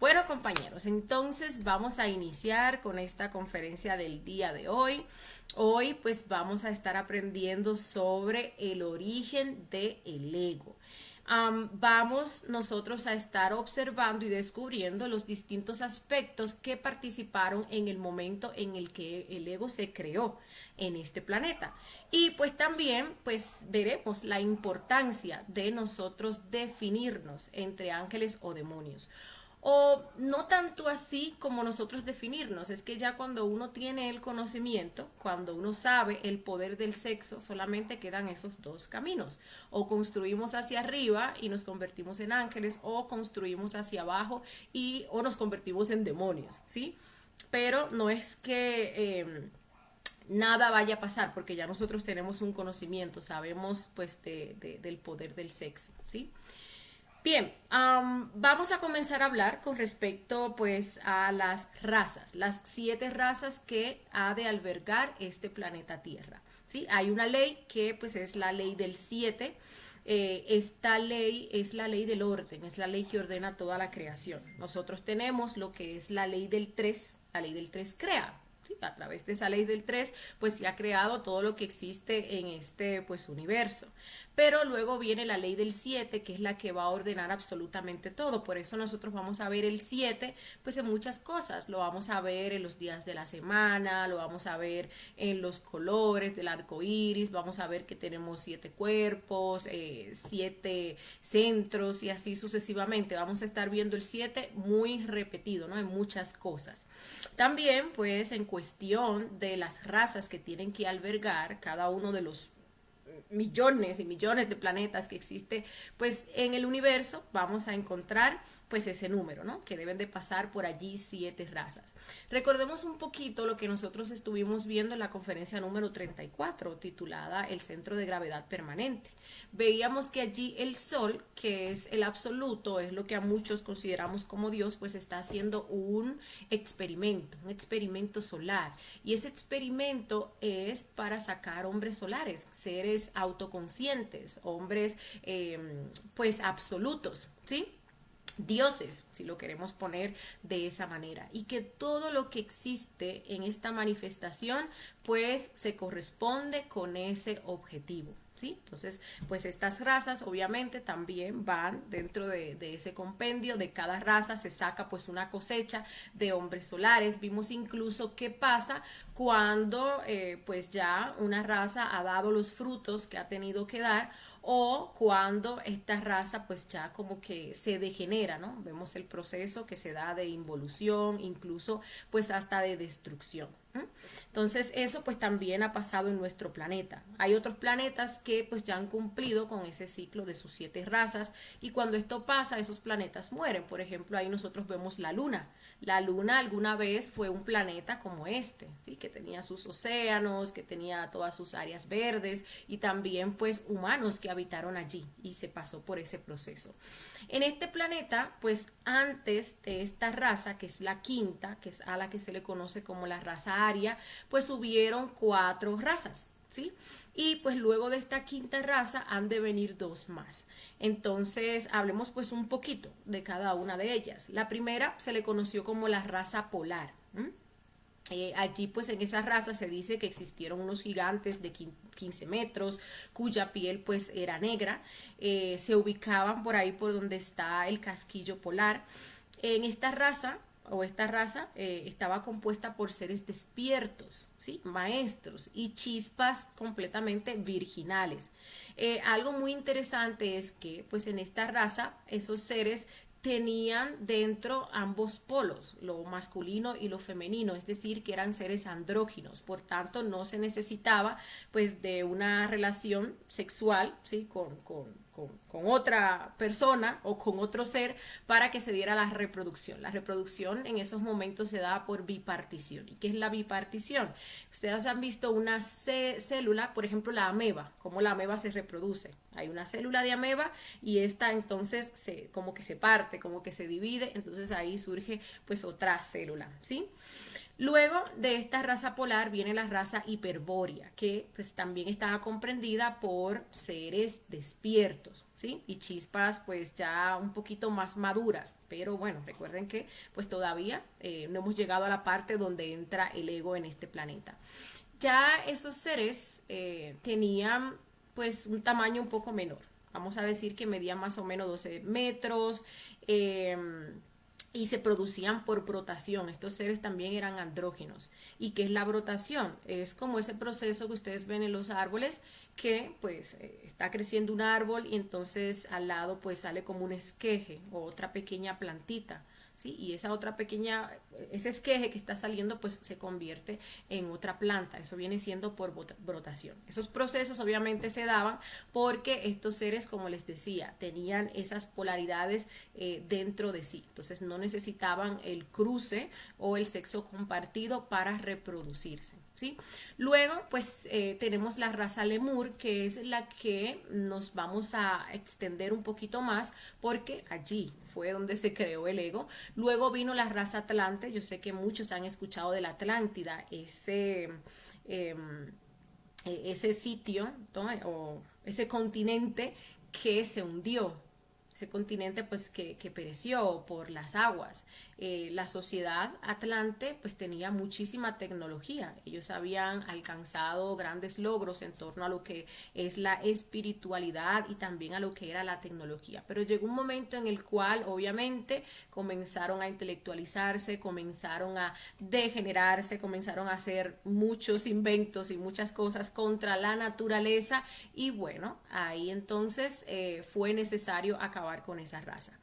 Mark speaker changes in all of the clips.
Speaker 1: Bueno, compañeros, entonces vamos a iniciar con esta conferencia del día de hoy. Hoy pues vamos a estar aprendiendo sobre el origen del ego. Vamos nosotros a estar observando y descubriendo los distintos aspectos que participaron en el momento en el que el ego se creó en este planeta. Y pues también pues veremos la importancia de nosotros definirnos entre ángeles o demonios. O no tanto así como nosotros definirnos, es que ya cuando uno tiene el conocimiento, cuando uno sabe el poder del sexo, solamente quedan esos dos caminos. O construimos hacia arriba y nos convertimos en ángeles, o construimos hacia abajo o nos convertimos en demonios, ¿sí? Pero no es que nada vaya a pasar, porque ya nosotros tenemos un conocimiento, sabemos pues del poder del sexo, ¿sí? Bien, vamos a comenzar a hablar con respecto pues a las 7 razas que ha de albergar este planeta Tierra. ¿Sí? Hay una ley que pues es la ley del 7. Esta ley es la ley del orden, es la ley que ordena toda la creación. Nosotros tenemos lo que es la ley del 3. La ley del 3 crea. ¿Sí? A través de esa ley del 3 pues se ha creado todo lo que existe en este pues universo. Pero luego viene la ley del 7, que es la que va a ordenar absolutamente todo. Por eso nosotros vamos a ver el 7 pues en muchas cosas. Lo vamos a ver en los días de la semana, lo vamos a ver en los colores del arco iris, vamos a ver que tenemos 7 cuerpos, 7 centros y así sucesivamente. Vamos a estar viendo el 7 muy repetido, ¿no? En muchas cosas. También pues en cuestión de las razas que tienen que albergar cada uno de los millones y millones de planetas que existe pues en el universo, vamos a encontrar pues ese número, ¿no? Que deben de pasar por allí 7 razas. Recordemos un poquito lo que nosotros estuvimos viendo en la conferencia número 34, titulada El centro de gravedad permanente. Veíamos que allí el Sol, que es el absoluto, es lo que a muchos consideramos como Dios, pues está haciendo un experimento solar. Y ese experimento es para sacar hombres solares, seres autoconscientes, hombres pues absolutos, ¿sí? Dioses, si lo queremos poner de esa manera, y que todo lo que existe en esta manifestación pues se corresponde con ese objetivo, ¿sí? Entonces pues estas razas obviamente también van dentro de ese compendio. De cada raza se saca pues una cosecha de hombres solares. Vimos incluso qué pasa cuando pues ya una raza ha dado los frutos que ha tenido que dar, o cuando esta raza pues ya como que se degenera, ¿no? Vemos el proceso que se da de involución, incluso pues hasta de destrucción. Entonces eso pues también ha pasado en nuestro planeta. Hay otros planetas que pues ya han cumplido con ese ciclo de sus 7 razas, y cuando esto pasa esos planetas mueren. Por ejemplo, ahí nosotros vemos la Luna. La Luna alguna vez fue un planeta como este, ¿sí? Que tenía sus océanos, que tenía todas sus áreas verdes, y también pues humanos que habitaron allí, y se pasó por ese proceso. En este planeta pues antes de esta raza, que es la quinta, que es a la que se le conoce como la raza aria, pues hubieron 4 razas, ¿sí? Y pues luego de esta quinta raza han de venir 2 más. Entonces hablemos pues un poquito de cada una de ellas. La primera se le conoció como la raza polar. Allí pues en esa raza se dice que existieron unos gigantes de 15 metros cuya piel pues era negra. Se ubicaban por ahí por donde está el casquillo polar. En esta raza estaba compuesta por seres despiertos, ¿sí? Maestros y chispas completamente virginales. Algo muy interesante es que pues en esta raza esos seres tenían dentro ambos polos, lo masculino y lo femenino, es decir, que eran seres andróginos. Por tanto no se necesitaba pues de una relación sexual, ¿sí? con otra persona o con otro ser para que se diera la reproducción. La reproducción en esos momentos se da por bipartición. ¿Y qué es la bipartición? Ustedes han visto una célula, por ejemplo la ameba, cómo la ameba se reproduce. Hay una célula de ameba y esta entonces como que se parte, como que se divide, entonces ahí surge pues otra célula, ¿sí? Luego de esta raza polar viene la raza hiperbórea, que pues también estaba comprendida por seres despiertos, ¿sí? Y chispas pues ya un poquito más maduras, pero bueno, recuerden que pues todavía no hemos llegado a la parte donde entra el ego en este planeta. Ya esos seres tenían pues un tamaño un poco menor. Vamos a decir que medían más o menos 12 metros, eh, y se producían por brotación. Estos seres también eran andrógenos. ¿Y qué es la brotación? Es como ese proceso que ustedes ven en los árboles, que pues está creciendo un árbol y entonces al lado pues sale como un esqueje o otra pequeña plantita. ¿Sí? Y esa otra pequeña, ese esqueje que está saliendo, pues se convierte en otra planta. Eso viene siendo por brotación. Esos procesos obviamente se daban porque estos seres, como les decía, tenían esas polaridades dentro de sí. Entonces no necesitaban el cruce o el sexo compartido para reproducirse. ¿Sí? Luego, pues tenemos la raza Lemur, que es la que nos vamos a extender un poquito más, porque allí fue donde se creó el ego. Luego vino la raza Atlante. Yo sé que muchos han escuchado de la Atlántida, ese sitio, ¿no? O ese continente que se hundió, ese continente pues que pereció por las aguas. La sociedad atlante pues tenía muchísima tecnología. Ellos habían alcanzado grandes logros en torno a lo que es la espiritualidad y también a lo que era la tecnología. Pero llegó un momento en el cual obviamente comenzaron a intelectualizarse, comenzaron a degenerarse, comenzaron a hacer muchos inventos y muchas cosas contra la naturaleza, y bueno, ahí entonces fue necesario acabar con esa raza.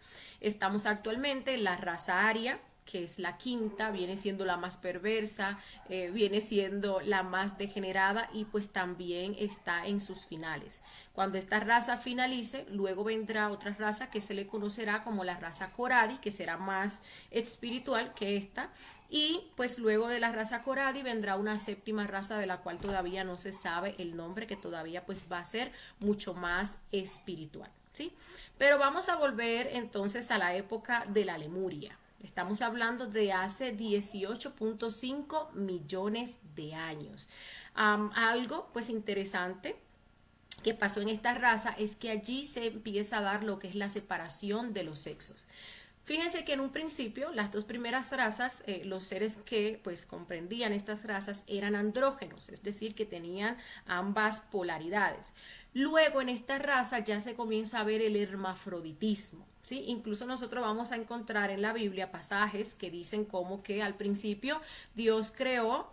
Speaker 1: Estamos actualmente en la raza aria, que es la quinta, viene siendo la más perversa, viene siendo la más degenerada y pues también está en sus finales. Cuando esta raza finalice, luego vendrá otra raza que se le conocerá como la raza Coradi, que será más espiritual que esta, y pues luego de la raza Coradi vendrá una séptima raza de la cual todavía no se sabe el nombre, que todavía pues va a ser mucho más espiritual, ¿sí? Pero vamos a volver entonces a la época de la Lemuria. Estamos hablando de hace 18.5 millones de años. Algo pues interesante que pasó en esta raza es que allí se empieza a dar lo que es la separación de los sexos. Fíjense que en un principio las dos primeras razas, los seres que pues comprendían estas razas eran andrógenos, es decir, que tenían ambas polaridades. Luego en esta raza ya se comienza a ver el hermafroditismo, ¿sí? Incluso nosotros vamos a encontrar en la Biblia pasajes que dicen como que al principio Dios creó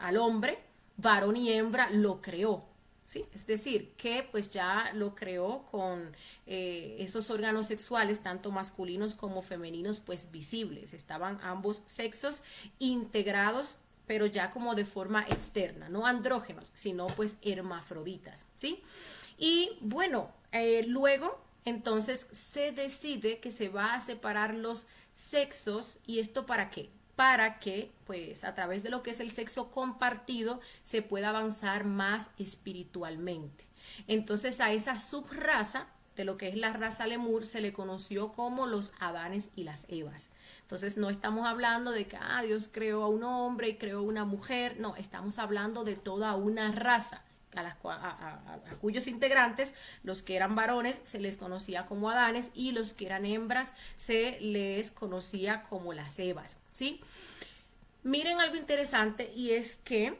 Speaker 1: al hombre, varón y hembra lo creó. ¿Sí? Es decir, que pues ya lo creó con esos órganos sexuales, tanto masculinos como femeninos, pues visibles. Estaban ambos sexos integrados, pero ya como de forma externa, no andrógenos, sino pues hermafroditas, ¿sí? Y bueno, luego entonces se decide que se va a separar los sexos. ¿Y esto para qué? Para que pues a través de lo que es el sexo compartido se pueda avanzar más espiritualmente. Entonces a esa subraza de lo que es la raza Lemur se le conoció como los Adanes y las Evas. Entonces no estamos hablando de que Dios creó a un hombre y creó a una mujer, no, estamos hablando de toda una raza. A cuyos integrantes, los que eran varones se les conocía como Adanes y los que eran hembras se les conocía como las Evas, ¿sí? Miren algo interesante, y es que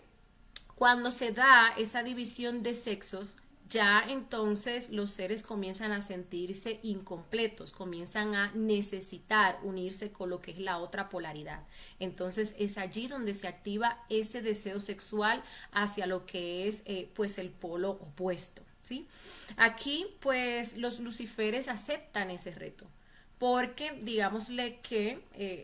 Speaker 1: cuando se da esa división de sexos, ya entonces los seres comienzan a sentirse incompletos, comienzan a necesitar unirse con lo que es la otra polaridad. Entonces es allí donde se activa ese deseo sexual hacia lo que es pues el polo opuesto, ¿sí? Aquí pues los luciferes aceptan ese reto, porque digámosle que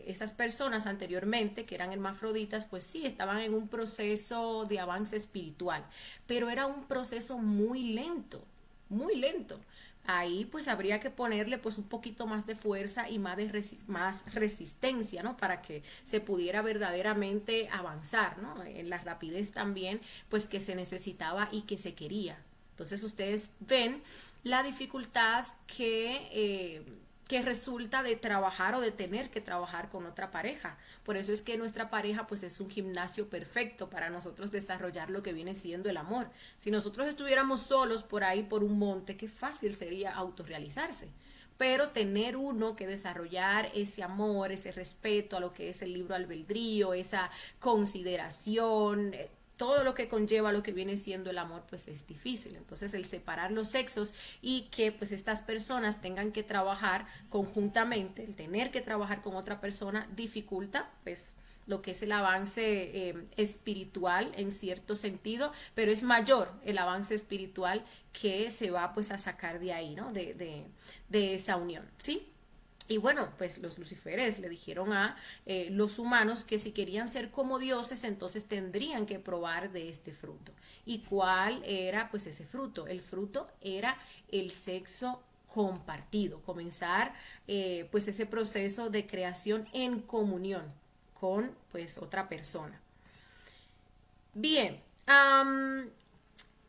Speaker 1: esas personas anteriormente que eran hermafroditas pues sí estaban en un proceso de avance espiritual, pero era un proceso muy lento, muy lento. Ahí pues habría que ponerle pues un poquito más de fuerza y más resistencia, ¿no? Para que se pudiera verdaderamente avanzar, ¿no? En la rapidez también pues que se necesitaba y que se quería. Entonces ustedes ven la dificultad que que resulta de trabajar o de tener que trabajar con otra pareja. Por eso es que nuestra pareja pues es un gimnasio perfecto para nosotros desarrollar lo que viene siendo el amor. Si nosotros estuviéramos solos por ahí por un monte, qué fácil sería autorrealizarse. Pero tener uno que desarrollar ese amor, ese respeto a lo que es el libre albedrío, esa consideración, todo lo que conlleva lo que viene siendo el amor, pues es difícil. Entonces el separar los sexos y que pues estas personas tengan que trabajar conjuntamente, el tener que trabajar con otra persona dificulta pues lo que es el avance espiritual en cierto sentido, pero es mayor el avance espiritual que se va pues a sacar de ahí, ¿no? De esa unión, ¿sí? Y bueno, pues los luciferes le dijeron a los humanos que si querían ser como dioses, entonces tendrían que probar de este fruto. ¿Y cuál era pues ese fruto? El fruto era el sexo compartido, comenzar pues ese proceso de creación en comunión con pues otra persona. Bien,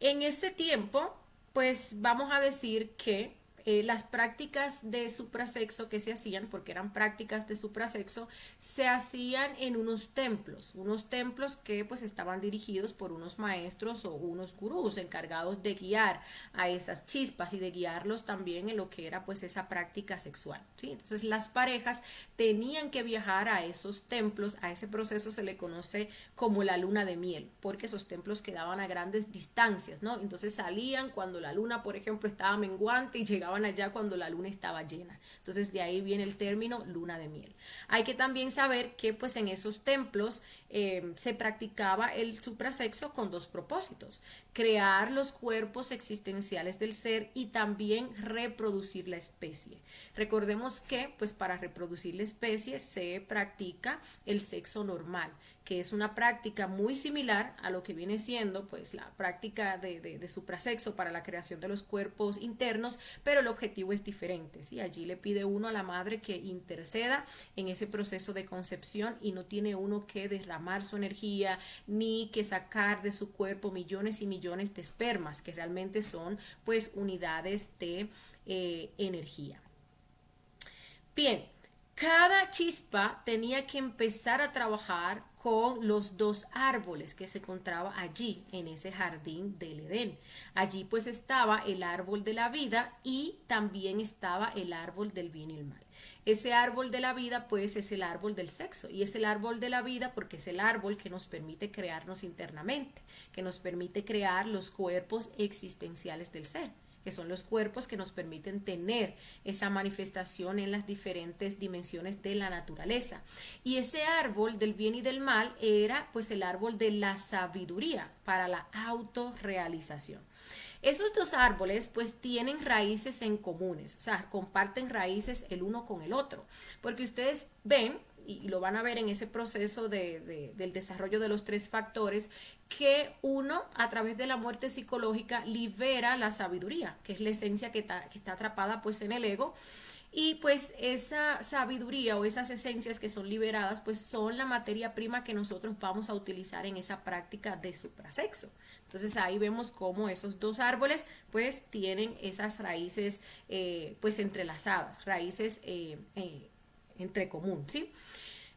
Speaker 1: en ese tiempo pues vamos a decir que las prácticas de suprasexo que se hacían, porque eran prácticas de suprasexo, se hacían en unos templos que pues estaban dirigidos por unos maestros o unos gurús encargados de guiar a esas chispas y de guiarlos también en lo que era pues esa práctica sexual, ¿sí? Entonces las parejas tenían que viajar a esos templos, a ese proceso se le conoce como la luna de miel, porque esos templos quedaban a grandes distancias, ¿no? Entonces salían cuando la luna, por ejemplo, estaba menguante y llegaban allá cuando la luna estaba llena. Entonces de ahí viene el término luna de miel. Hay que también saber que pues en esos templos se practicaba el suprasexo con dos propósitos: crear los cuerpos existenciales del ser y también reproducir la especie. Recordemos que pues para reproducir la especie se practica el sexo normal, que es una práctica muy similar a lo que viene siendo pues la práctica de suprasexo para la creación de los cuerpos internos, pero el objetivo es diferente, ¿sí? Allí le pide uno a la madre que interceda en ese proceso de concepción y no tiene uno que derramar su energía ni que sacar de su cuerpo millones y millones de espermas, que realmente son pues unidades de energía. Bien, cada chispa tenía que empezar a trabajar con los dos árboles que se encontraba allí en ese jardín del Edén. Allí pues estaba el árbol de la vida y también estaba el árbol del bien y el mal. Ese árbol de la vida pues es el árbol del sexo y es el árbol de la vida porque es el árbol que nos permite crearnos internamente, que nos permite crear los cuerpos existenciales del ser, que son los cuerpos que nos permiten tener esa manifestación en las diferentes dimensiones de la naturaleza. Y ese árbol del bien y del mal era pues el árbol de la sabiduría para la autorrealización. Esos dos árboles pues tienen raíces en comunes, o sea, comparten raíces el uno con el otro, porque ustedes ven, y lo van a ver en ese proceso del desarrollo de los tres factores, que uno a través de la muerte psicológica libera la sabiduría, que es la esencia que está atrapada pues en el ego, y pues esa sabiduría o esas esencias que son liberadas pues son la materia prima que nosotros vamos a utilizar en esa práctica de suprasexo. Entonces ahí vemos cómo esos dos árboles pues tienen esas raíces pues entrelazadas, raíces entre común, ¿sí?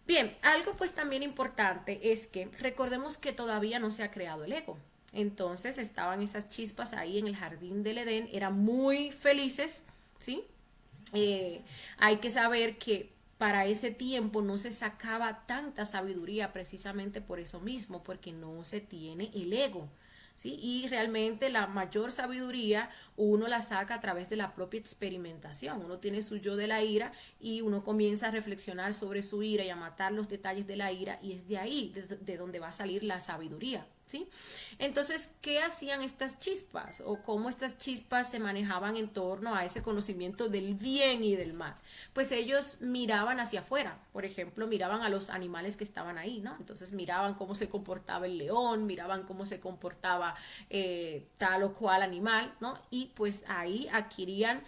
Speaker 1: Bien, algo pues también importante es que recordemos que todavía no se ha creado el ego. Entonces estaban esas chispas ahí en el jardín del Edén, eran muy felices, ¿sí? Hay que saber que para ese tiempo no se sacaba tanta sabiduría precisamente por eso mismo, porque no se tiene el ego. ¿Sí? Y realmente la mayor sabiduría uno la saca a través de la propia experimentación. Uno tiene su yo de la ira y uno comienza a reflexionar sobre su ira y a matar los detalles de la ira, y es de ahí de donde va a salir la sabiduría. ¿Sí? Entonces, ¿qué hacían estas chispas? O cómo estas chispas se manejaban en torno a ese conocimiento del bien y del mal. Pues ellos miraban hacia afuera, por ejemplo, miraban a los animales que estaban ahí, ¿no? Entonces miraban cómo se comportaba el león, miraban cómo se comportaba tal o cual animal, ¿no? Y pues ahí adquirían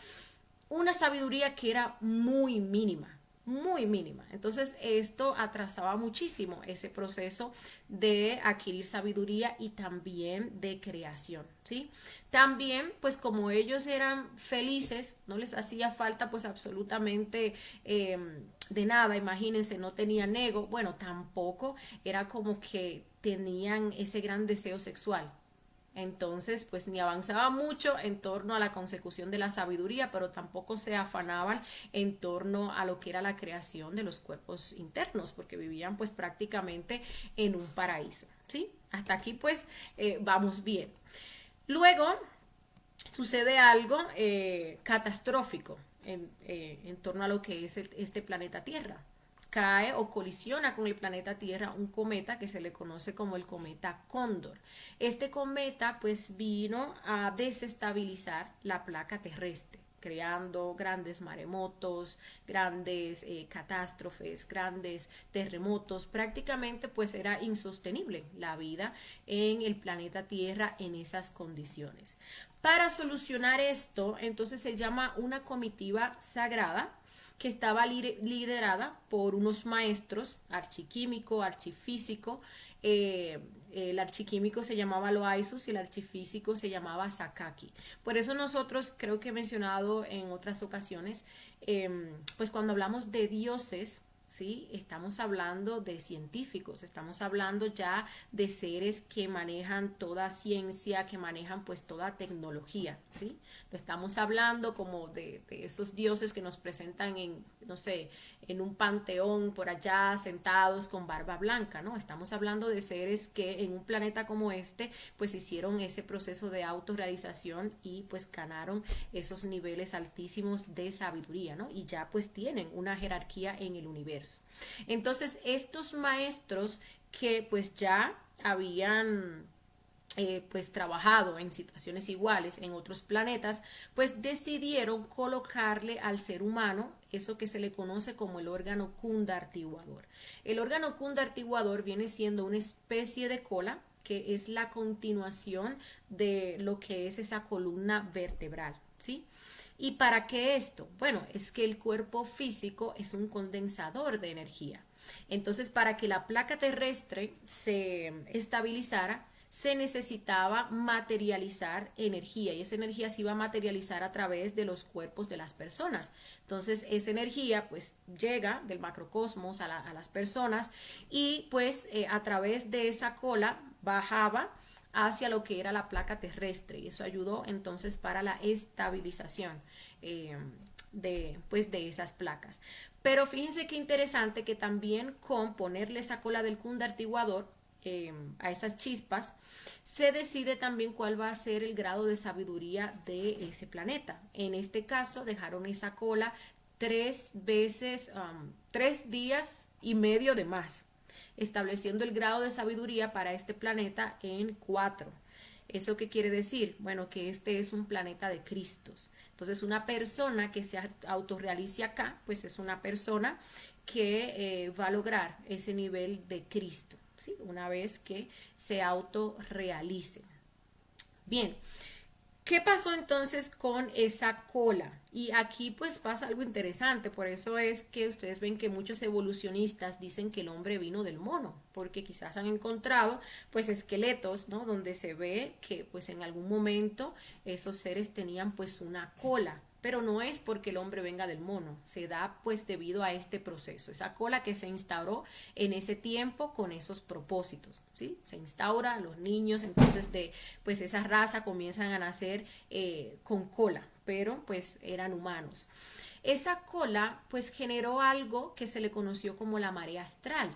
Speaker 1: una sabiduría que era muy mínima. muy mínima. Entonces esto atrasaba muchísimo ese proceso de adquirir sabiduría y también de creación, ¿sí? También, pues como ellos eran felices, no les hacía falta pues absolutamente de nada, imagínense, no tenían ego, bueno, tampoco era como que tenían ese gran deseo sexual. Entonces, pues ni avanzaba mucho en torno a la consecución de la sabiduría, pero tampoco se afanaban en torno a lo que era la creación de los cuerpos internos, porque vivían pues prácticamente en un paraíso, ¿sí? Hasta aquí pues vamos bien. Luego sucede algo catastrófico en torno a lo que es este planeta Tierra. Cae o colisiona con el planeta Tierra un cometa que se le conoce como el cometa Cóndor. Este cometa pues vino a desestabilizar la placa terrestre, creando grandes maremotos, grandes catástrofes, grandes terremotos. Prácticamente pues era insostenible la vida en el planeta Tierra en esas condiciones. Para solucionar esto, entonces se llama una comitiva sagrada que estaba liderada por unos maestros, archiquímico, archifísico. El archiquímico se llamaba Loaizus y el archifísico se llamaba Sakaki. Por eso nosotros, creo que he mencionado en otras ocasiones, pues cuando hablamos de dioses, ¿sí? Estamos hablando de científicos, estamos hablando ya de seres que manejan toda ciencia, que manejan pues toda tecnología, ¿sí? No estamos hablando como de esos dioses que nos presentan en, no sé, en un panteón por allá sentados con barba blanca, ¿no? Estamos hablando de seres que en un planeta como este pues hicieron ese proceso de autorrealización y pues ganaron esos niveles altísimos de sabiduría, ¿no? Y ya pues tienen una jerarquía en el universo. Entonces estos maestros que pues ya habían pues trabajado en situaciones iguales en otros planetas, pues decidieron colocarle al ser humano eso que se le conoce como el órgano cundartiguador. El órgano cundartiguador viene siendo una especie de cola que es la continuación de lo que es esa columna vertebral, ¿sí? ¿Y para qué esto? Bueno, es que el cuerpo físico es un condensador de energía. Entonces, para que la placa terrestre se estabilizara, se necesitaba materializar energía y esa energía se iba a materializar a través de los cuerpos de las personas. Entonces esa energía pues llega del macrocosmos a las personas y pues a través de esa cola bajaba hacia lo que era la placa terrestre y eso ayudó entonces para la estabilización pues de esas placas. Pero fíjense qué interesante que también con ponerle esa cola del cundartiguador a esas chispas, se decide también cuál va a ser el grado de sabiduría de ese planeta. En este caso, dejaron esa cola 3 días y medio de más, estableciendo el grado de sabiduría para este planeta en 4. ¿Eso qué quiere decir? Bueno, que este es un planeta de Cristos. Entonces, una persona que se autorrealice acá, pues es una persona que va a lograr ese nivel de Cristo, ¿sí? Una vez que se autorrealice. Bien, ¿qué pasó entonces con esa cola? Y aquí pues pasa algo interesante, por eso es que ustedes ven que muchos evolucionistas dicen que el hombre vino del mono, porque quizás han encontrado pues esqueletos, ¿no? Donde se ve que pues en algún momento esos seres tenían pues una cola. Pero no es porque el hombre venga del mono, se da pues debido a este proceso, esa cola que se instauró en ese tiempo con esos propósitos, ¿sí? Se instaura a los niños, entonces de pues esa raza comienzan a nacer con cola, pero pues eran humanos. Esa cola pues generó algo que se le conoció como la marea astral.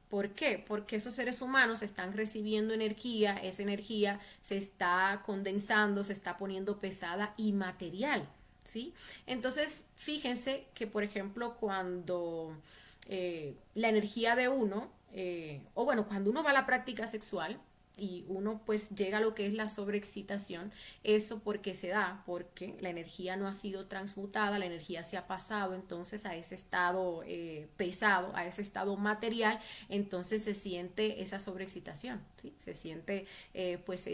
Speaker 1: ¿Por qué? Porque esos seres humanos están recibiendo energía, esa energía se está condensando, se está poniendo pesada y material. ¿Sí? Entonces, fíjense que, por ejemplo, cuando la energía de uno, o bueno, cuando uno va a la práctica sexual y uno pues llega a lo que es la sobreexcitación, eso porque se da, porque la energía no ha sido transmutada, la energía se ha pasado entonces a ese estado pesado, a ese estado material, entonces se siente esa sobreexcitación, ¿sí? Se siente pues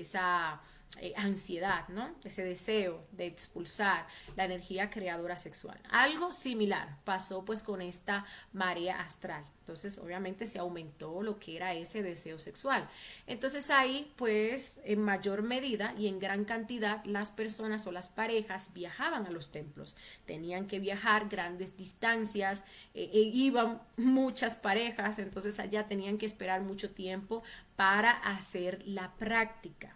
Speaker 1: ansiedad, ¿no? Ese deseo de expulsar la energía creadora sexual. Algo similar pasó pues con esta marea astral. Entonces obviamente se aumentó lo que era ese deseo sexual. Entonces ahí pues en mayor medida y en gran cantidad las personas o las parejas viajaban a los templos. Tenían que viajar grandes distancias, iban muchas parejas, entonces allá tenían que esperar mucho tiempo para hacer la práctica.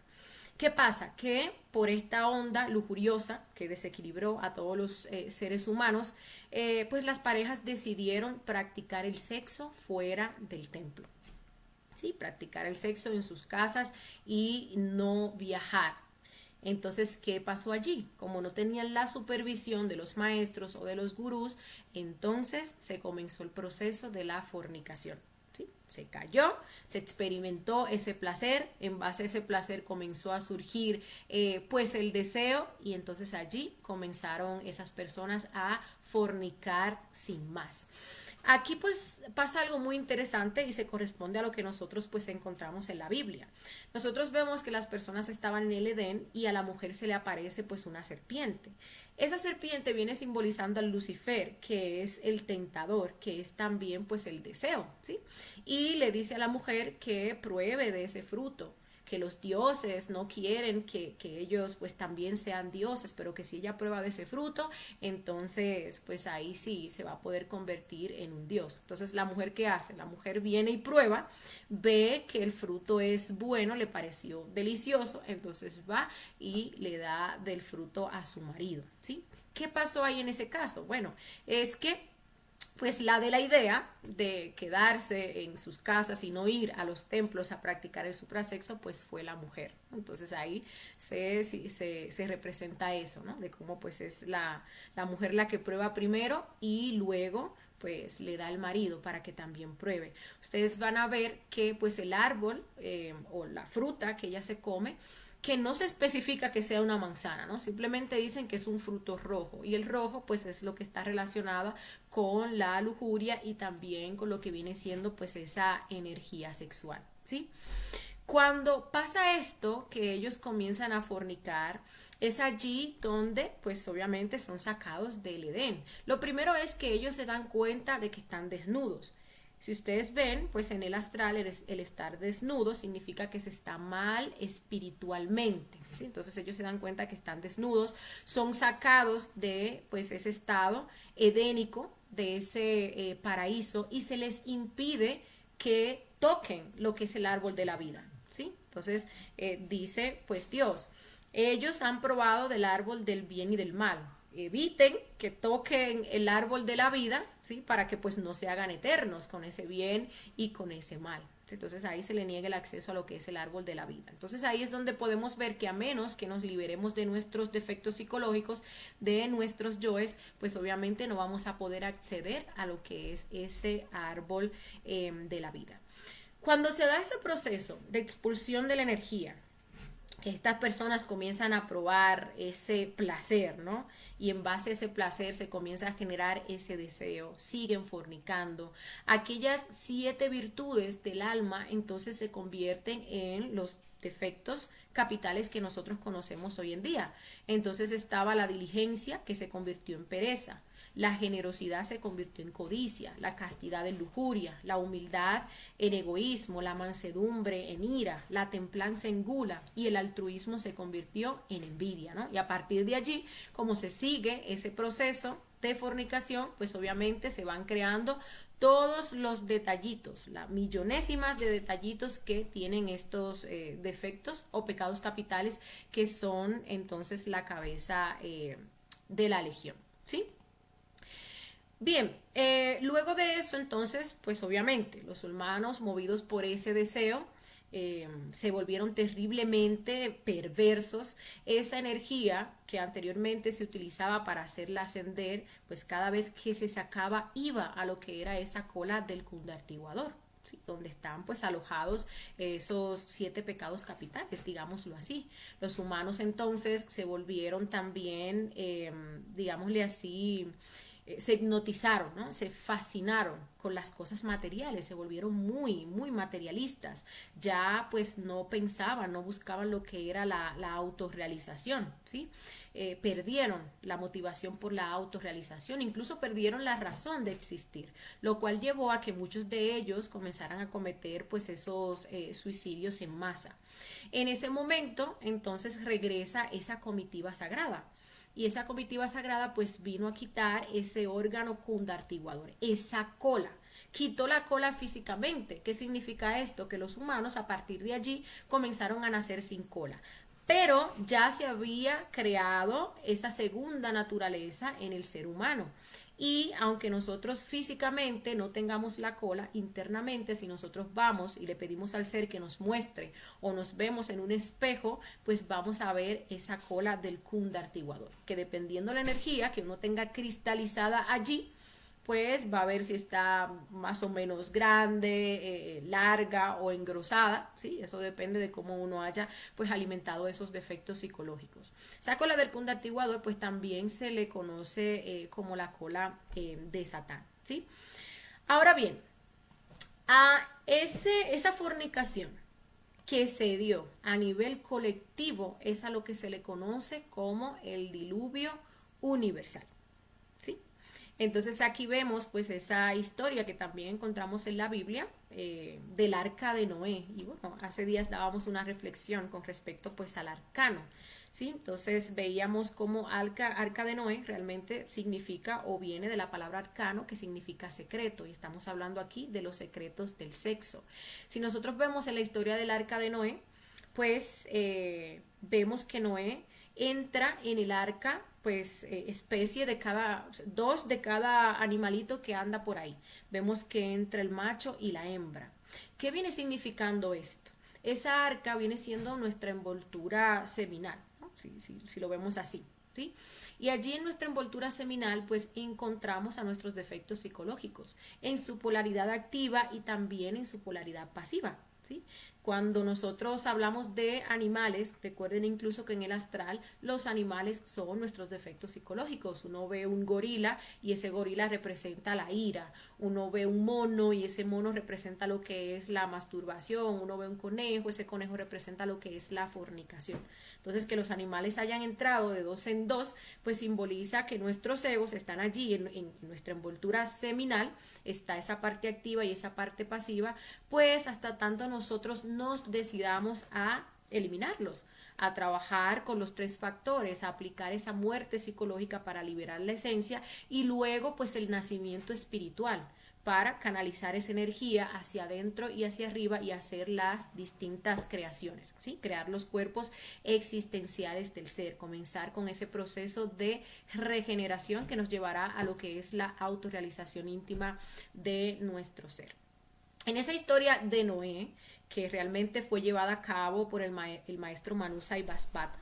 Speaker 1: ¿Qué pasa? Que por esta onda lujuriosa que desequilibró a todos los seres humanos, pues las parejas decidieron practicar el sexo fuera del templo. Sí, practicar el sexo en sus casas y no viajar. Entonces, ¿qué pasó allí? Como no tenían la supervisión de los maestros o de los gurús, entonces se comenzó el proceso de la fornicación. ¿Sí? Se cayó, se experimentó ese placer, en base a ese placer comenzó a surgir pues el deseo y entonces allí comenzaron esas personas a fornicar sin más. Aquí pues pasa algo muy interesante y se corresponde a lo que nosotros pues encontramos en la Biblia. Nosotros vemos que las personas estaban en el Edén y a la mujer se le aparece pues una serpiente. Esa serpiente viene simbolizando al Lucifer, que es el tentador, que es también pues el deseo, ¿sí? Y le dice a la mujer que pruebe de ese fruto, que los dioses no quieren que ellos pues también sean dioses, pero que si ella prueba de ese fruto, entonces pues ahí sí se va a poder convertir en un dios. Entonces la mujer, ¿qué hace? La mujer viene y prueba, ve que el fruto es bueno, le pareció delicioso, entonces va y le da del fruto a su marido, ¿sí? ¿Qué pasó ahí en ese caso? Bueno, es que pues la de la idea de quedarse en sus casas y no ir a los templos a practicar el suprasexo, pues fue la mujer. Entonces ahí se representa eso, ¿no? De cómo pues es la mujer la que prueba primero y luego pues le da al marido para que también pruebe. Ustedes van a ver que pues el árbol o la fruta que ella se come, que no se especifica que sea una manzana, ¿no? Simplemente dicen que es un fruto rojo y el rojo pues es lo que está relacionado con la lujuria y también con lo que viene siendo pues esa energía sexual, ¿sí? Cuando pasa esto, que ellos comienzan a fornicar, es allí donde pues obviamente son sacados del Edén. Lo primero es que ellos se dan cuenta de que están desnudos. Si ustedes ven, pues en el astral el estar desnudo significa que se está mal espiritualmente, ¿sí? Entonces ellos se dan cuenta que están desnudos, son sacados de pues ese estado edénico, de ese paraíso y se les impide que toquen lo que es el árbol de la vida, ¿sí? Entonces dice pues Dios, ellos han probado del árbol del bien y del mal. Eviten que toquen el árbol de la vida, ¿sí? Para que pues no se hagan eternos con ese bien y con ese mal. Entonces ahí se le niega el acceso a lo que es el árbol de la vida. Entonces ahí es donde podemos ver que a menos que nos liberemos de nuestros defectos psicológicos, de nuestros yoes, pues obviamente no vamos a poder acceder a lo que es ese árbol de la vida. Cuando se da ese proceso de expulsión de la energía, que estas personas comienzan a probar ese placer, ¿no? Y en base a ese placer se comienza a generar ese deseo, siguen fornicando. Aquellas 7 virtudes del alma entonces se convierten en los defectos capitales que nosotros conocemos hoy en día. Entonces estaba la diligencia, que se convirtió en pereza. La generosidad se convirtió en codicia, la castidad en lujuria, la humildad en egoísmo, la mansedumbre en ira, la templanza en gula y el altruismo se convirtió en envidia, ¿no? Y a partir de allí, como se sigue ese proceso de fornicación, pues obviamente se van creando todos los detallitos, las millonésimas de detallitos que tienen estos defectos o pecados capitales que son entonces la cabeza de la legión, ¿sí? Bien, luego de eso entonces, pues obviamente los humanos movidos por ese deseo se volvieron terriblemente perversos. Esa energía que anteriormente se utilizaba para hacerla ascender, pues cada vez que se sacaba iba a lo que era esa cola del cundartiguador. ¿Sí? Donde están pues alojados esos 7 pecados capitales, digámoslo así. Los humanos entonces se volvieron también, digámosle así, se hipnotizaron, ¿no? Se fascinaron con las cosas materiales, se volvieron muy, muy materialistas. Ya pues no pensaban, no buscaban lo que era la autorrealización, ¿sí? Perdieron la motivación por la autorrealización, incluso perdieron la razón de existir, lo cual llevó a que muchos de ellos comenzaran a cometer pues esos suicidios en masa. En ese momento entonces regresa esa comitiva sagrada. Y esa comitiva sagrada pues vino a quitar ese órgano cundartiguador, esa cola. Quitó la cola físicamente. ¿Qué significa esto? Que los humanos a partir de allí comenzaron a nacer sin cola. Pero ya se había creado esa segunda naturaleza en el ser humano. Y aunque nosotros físicamente no tengamos la cola, internamente si nosotros vamos y le pedimos al ser que nos muestre o nos vemos en un espejo, pues vamos a ver esa cola del cundartiguador, que dependiendo de la energía que uno tenga cristalizada allí, pues va a ver si está más o menos grande, larga o engrosada, ¿sí? Eso depende de cómo uno haya pues alimentado esos defectos psicológicos. Esa cola del cundartiguador pues también se le conoce como la cola de Satán, ¿sí? Ahora bien, esa fornicación que se dio a nivel colectivo es a lo que se le conoce como el diluvio universal. Entonces aquí vemos pues esa historia que también encontramos en la Biblia del arca de Noé. Y bueno, hace días dábamos una reflexión con respecto pues al arcano, ¿sí? Entonces veíamos cómo arca de Noé realmente significa o viene de la palabra arcano, que significa secreto, y estamos hablando aquí de los secretos del sexo. Si nosotros vemos en la historia del arca de Noé, pues vemos que Noé entra en el arca pues especie de dos de cada animalito que anda por ahí. Vemos que entra el macho y la hembra. ¿Qué viene significando esto? Esa arca viene siendo nuestra envoltura seminal, ¿no? Si lo vemos así, ¿sí? Y allí en nuestra envoltura seminal pues encontramos a nuestros defectos psicológicos en su polaridad activa y también en su polaridad pasiva, ¿sí? Cuando nosotros hablamos de animales, recuerden incluso que en el astral los animales son nuestros defectos psicológicos. Uno ve un gorila y ese gorila representa la ira. Uno ve un mono y ese mono representa lo que es la masturbación. Uno ve un conejo, ese conejo representa lo que es la fornicación. Entonces, que los animales hayan entrado de dos en dos, pues simboliza que nuestros egos están allí en nuestra envoltura seminal, está esa parte activa y esa parte pasiva, pues hasta tanto nosotros nos decidamos a eliminarlos, a trabajar con los tres factores, a aplicar esa muerte psicológica para liberar la esencia y luego pues el nacimiento espiritual para canalizar esa energía hacia adentro y hacia arriba y hacer las distintas creaciones, ¿sí? Crear los cuerpos existenciales del ser, comenzar con ese proceso de regeneración que nos llevará a lo que es la autorrealización íntima de nuestro ser. En esa historia de Noé, que realmente fue llevada a cabo por el maestro Manu Saibaspata,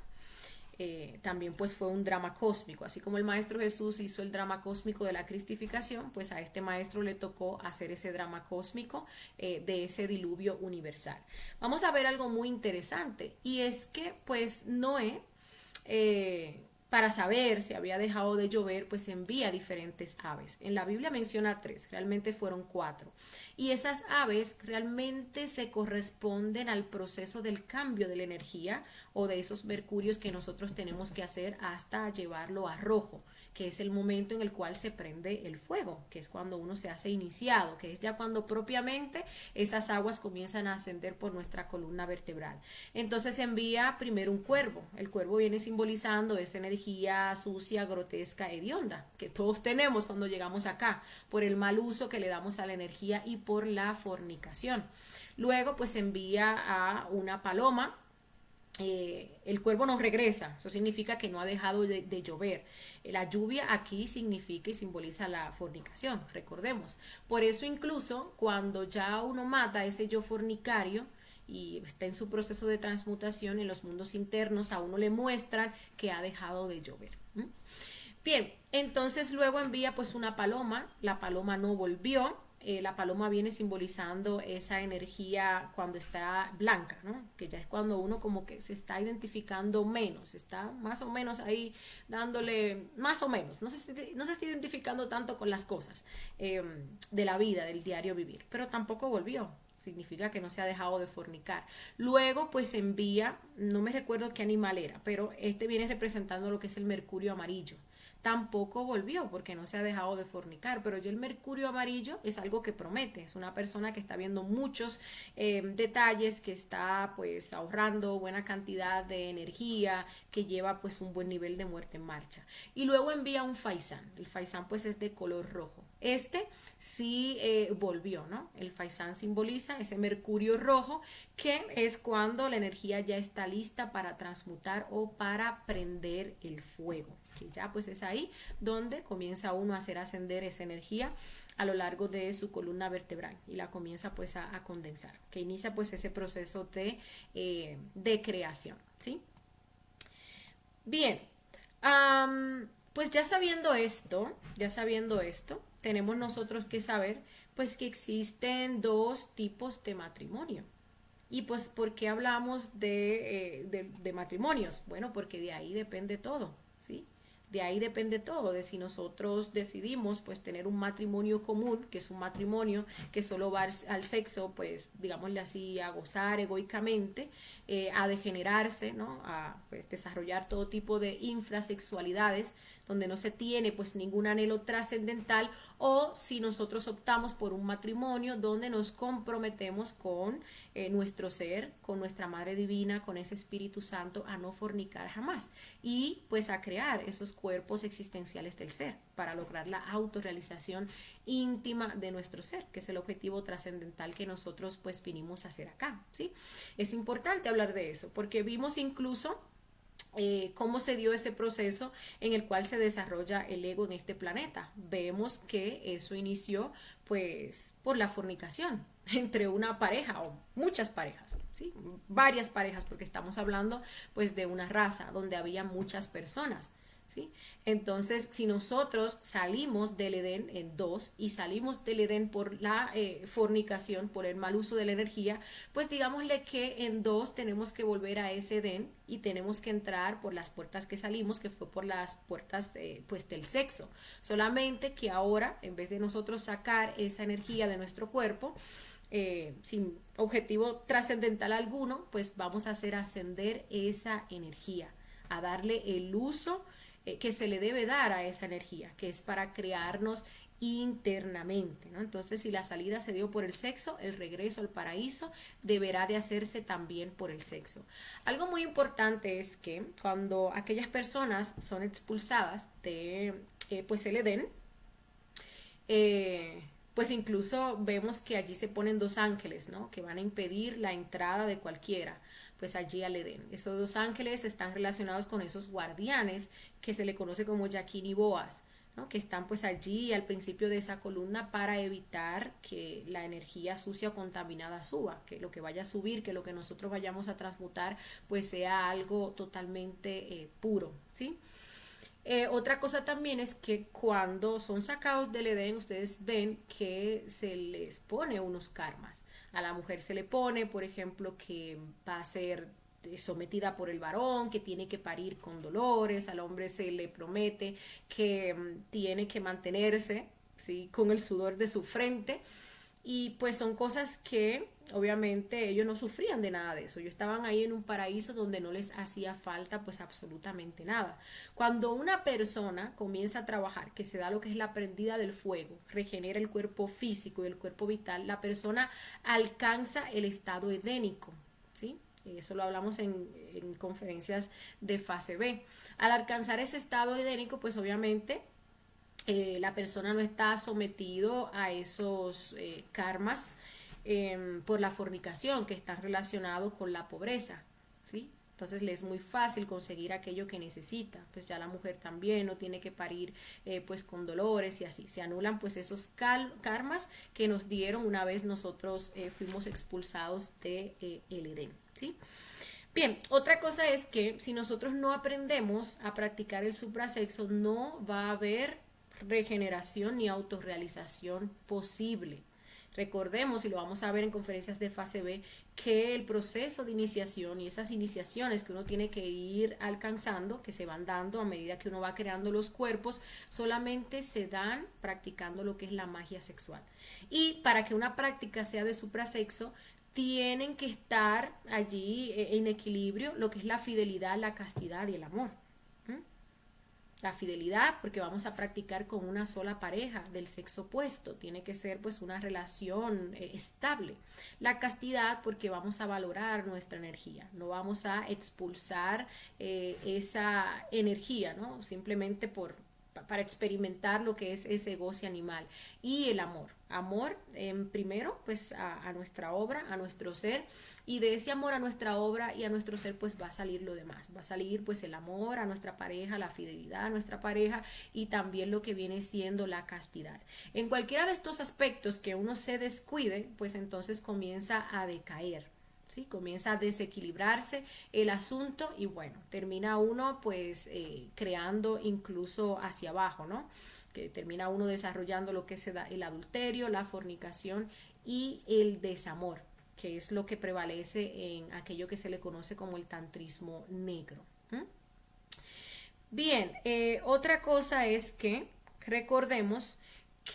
Speaker 1: también pues fue un drama cósmico, así como el maestro Jesús hizo el drama cósmico de la cristificación, pues a este maestro le tocó hacer ese drama cósmico de ese diluvio universal. Vamos a ver algo muy interesante, y es que pues Noé para saber si había dejado de llover, pues envía diferentes aves. En la Biblia menciona 3, realmente fueron 4. Y esas aves realmente se corresponden al proceso del cambio de la energía o de esos mercurios que nosotros tenemos que hacer hasta llevarlo a rojo, que es el momento en el cual se prende el fuego, que es cuando uno se hace iniciado, que es ya cuando propiamente esas aguas comienzan a ascender por nuestra columna vertebral. Entonces envía primero un cuervo. El cuervo viene simbolizando esa energía sucia, grotesca, hedionda, que todos tenemos cuando llegamos acá, por el mal uso que le damos a la energía y por la fornicación. Luego pues envía a una paloma. El cuervo nos regresa, eso significa que no ha dejado de llover. La lluvia aquí significa y simboliza la fornicación, recordemos. Por eso incluso cuando ya uno mata a ese yo fornicario y está en su proceso de transmutación en los mundos internos, a uno le muestran que ha dejado de llover. Bien, entonces luego envía pues una paloma, la paloma no volvió. la paloma viene simbolizando esa energía cuando está blanca, ¿no? Que ya es cuando uno como que se está identificando menos, está más o menos ahí dándole, más o menos, no se está identificando tanto con las cosas de la vida, del diario vivir, pero tampoco volvió. Significa que no se ha dejado de fornicar. Luego, pues envía, no me recuerdo qué animal era, pero este viene representando lo que es el mercurio amarillo. Tampoco volvió porque no se ha dejado de fornicar, pero ya el mercurio amarillo es algo que promete, es una persona que está viendo muchos detalles, que está pues ahorrando buena cantidad de energía, que lleva pues un buen nivel de muerte en marcha. Y luego envía un faisán, el faisán pues es de color rojo. Este sí volvió, ¿no? El faisán simboliza ese mercurio rojo, que es cuando la energía ya está lista para transmutar o para prender el fuego, que ya pues es ahí donde comienza uno a hacer ascender esa energía a lo largo de su columna vertebral y la comienza pues a condensar, que inicia pues ese proceso de creación, ¿sí? Bien, pues ya sabiendo esto, tenemos nosotros que saber pues que existen dos tipos de matrimonio. Y pues, ¿por qué hablamos de matrimonios? Bueno, porque de ahí depende todo, ¿sí? De ahí depende todo, de si nosotros decidimos pues tener un matrimonio común, que es un matrimonio que solo va al sexo, pues digámosle así, a gozar egoicamente, a degenerarse, ¿no? A pues desarrollar todo tipo de infrasexualidades, donde no se tiene pues ningún anhelo trascendental, o si nosotros optamos por un matrimonio donde nos comprometemos con nuestro ser, con nuestra Madre Divina, con ese Espíritu Santo, a no fornicar jamás y pues a crear esos cuerpos existenciales del ser para lograr la autorrealización íntima de nuestro ser, que es el objetivo trascendental que nosotros pues vinimos a hacer acá, ¿sí? Es importante hablar de eso porque vimos incluso cómo se dio ese proceso en el cual se desarrolla el ego en este planeta. Vemos que eso inició pues por la fornicación entre una pareja o muchas parejas, ¿sí? Varias parejas, porque estamos hablando pues de una raza donde había muchas personas, ¿sí? Entonces, si nosotros salimos del Edén en dos y salimos del Edén por la fornicación, por el mal uso de la energía, pues digámosle que en dos tenemos que volver a ese Edén y tenemos que entrar por las puertas que salimos, que fue por las puertas pues del sexo. Solamente que ahora, en vez de nosotros sacar esa energía de nuestro cuerpo, sin objetivo trascendental alguno, pues vamos a hacer ascender esa energía, a darle el uso que se le debe dar a esa energía, que es para crearnos internamente, ¿no? Entonces, si la salida se dio por el sexo, el regreso al paraíso deberá de hacerse también por el sexo. Algo muy importante es que cuando aquellas personas son expulsadas de pues el Edén, pues incluso vemos que allí se ponen dos ángeles, ¿no? Que van a impedir la entrada de cualquiera pues allí al Edén. Esos dos ángeles están relacionados con esos guardianes que se le conoce como Yaquín y Boaz, ¿no? Que están pues allí al principio de esa columna para evitar que la energía sucia o contaminada suba, que lo que vaya a subir, que lo que nosotros vayamos a transmutar pues sea algo totalmente puro, ¿sí? Otra cosa también es que cuando son sacados del Edén, ustedes ven que se les pone unos karmas. A la mujer se le pone, por ejemplo, que va a ser sometida por el varón, que tiene que parir con dolores. Al hombre se le promete que tiene que mantenerse, ¿sí?, con el sudor de su frente. Y pues son cosas que obviamente ellos no sufrían de nada de eso. Ellos estaban ahí en un paraíso donde no les hacía falta pues absolutamente nada. Cuando una persona comienza a trabajar, que se da lo que es la prendida del fuego, regenera el cuerpo físico y el cuerpo vital, la persona alcanza el estado edénico, ¿sí? Eso lo hablamos en conferencias de fase B. Al alcanzar ese estado edénico, pues obviamente la persona no está sometido a esos karmas por la fornicación, que están relacionados con la pobreza, ¿sí? Entonces le es muy fácil conseguir aquello que necesita. Pues ya la mujer también no tiene que parir pues con dolores y así. Se anulan pues esos karmas que nos dieron una vez nosotros fuimos expulsados de el Edén, ¿sí? Bien, otra cosa es que si nosotros no aprendemos a practicar el suprasexo, no va a haber regeneración ni autorrealización posible. Recordemos, y lo vamos a ver en conferencias de fase B, que el proceso de iniciación y esas iniciaciones que uno tiene que ir alcanzando, que se van dando a medida que uno va creando los cuerpos, solamente se dan practicando lo que es la magia sexual. Y para que una práctica sea de suprasexo, tienen que estar allí en equilibrio lo que es la fidelidad, la castidad y el amor. La fidelidad, porque vamos a practicar con una sola pareja del sexo opuesto, tiene que ser pues una relación estable. La castidad, porque vamos a valorar nuestra energía, no vamos a expulsar esa energía, ¿no? Simplemente para experimentar lo que es ese goce animal. Y el amor, primero pues a nuestra obra, a nuestro ser, y de ese amor a nuestra obra y a nuestro ser pues va a salir lo demás, va a salir pues el amor a nuestra pareja, la fidelidad a nuestra pareja y también lo que viene siendo la castidad. En cualquiera de estos aspectos que uno se descuide, pues entonces comienza a decaer. ¿Sí? Comienza a desequilibrarse el asunto y bueno, termina uno pues creando incluso hacia abajo, ¿no? Que termina uno desarrollando lo que es el adulterio, la fornicación y el desamor, que es lo que prevalece en aquello que se le conoce como el tantrismo negro. Bien, otra cosa es que recordemos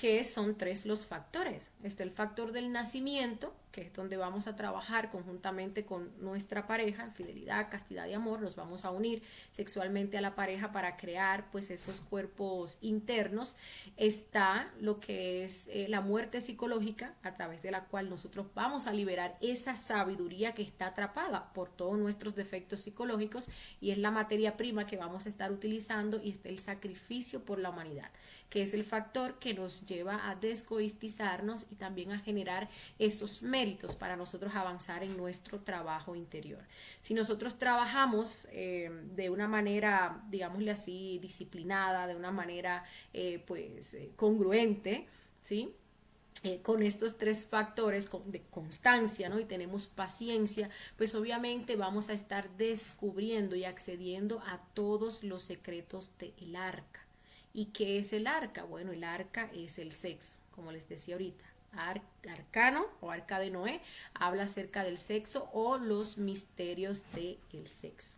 Speaker 1: que son 3 los factores. Está el factor del nacimiento, que es donde vamos a trabajar conjuntamente con nuestra pareja, fidelidad, castidad y amor, nos vamos a unir sexualmente a la pareja para crear pues esos cuerpos internos. Está lo que es la muerte psicológica, a través de la cual nosotros vamos a liberar esa sabiduría que está atrapada por todos nuestros defectos psicológicos y es la materia prima que vamos a estar utilizando, y está el sacrificio por la humanidad, que es el factor que nos lleva a descoistizarnos y también a generar esos méritos para nosotros avanzar en nuestro trabajo interior. Si nosotros trabajamos de una manera, digámosle así, disciplinada, de una manera congruente, ¿sí? Con estos 3 factores de constancia, ¿no? Y tenemos paciencia, pues obviamente vamos a estar descubriendo y accediendo a todos los secretos del arca. ¿Y qué es el arca? Bueno, el arca es el sexo, como les decía ahorita. Arcano o arca de Noé habla acerca del sexo o los misterios del sexo.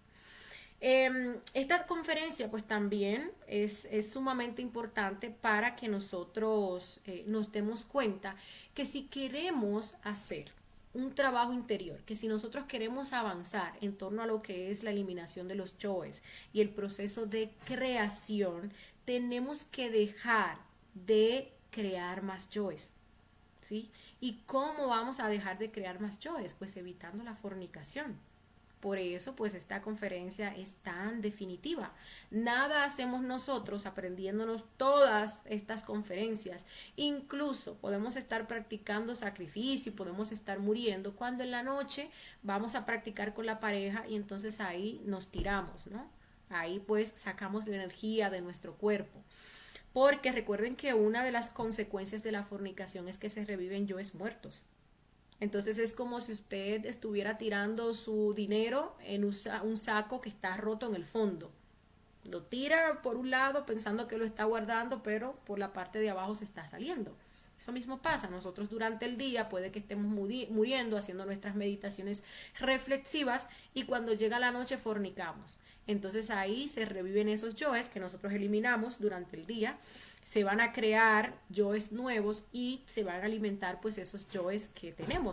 Speaker 1: Esta conferencia pues también es sumamente importante para que nosotros nos demos cuenta que si queremos hacer un trabajo interior, que si nosotros queremos avanzar en torno a lo que es la eliminación de los yoes y el proceso de creación, tenemos que dejar de crear más yoes. ¿Sí? ¿Y cómo vamos a dejar de crear más yoes? Pues evitando la fornicación. Por eso, pues esta conferencia es tan definitiva. Nada hacemos nosotros aprendiéndonos todas estas conferencias. Incluso podemos estar practicando sacrificio y podemos estar muriendo cuando en la noche vamos a practicar con la pareja y entonces ahí nos tiramos, ¿no? Ahí pues sacamos la energía de nuestro cuerpo. Porque recuerden que una de las consecuencias de la fornicación es que se reviven yoes muertos. Entonces es como si usted estuviera tirando su dinero en un saco que está roto en el fondo. Lo tira por un lado pensando que lo está guardando, pero por la parte de abajo se está saliendo. Eso mismo pasa, nosotros durante el día puede que estemos muriendo, haciendo nuestras meditaciones reflexivas y cuando llega la noche fornicamos. Entonces ahí se reviven esos yoes que nosotros eliminamos durante el día, se van a crear yoes nuevos y se van a alimentar pues esos yoes que tenemos,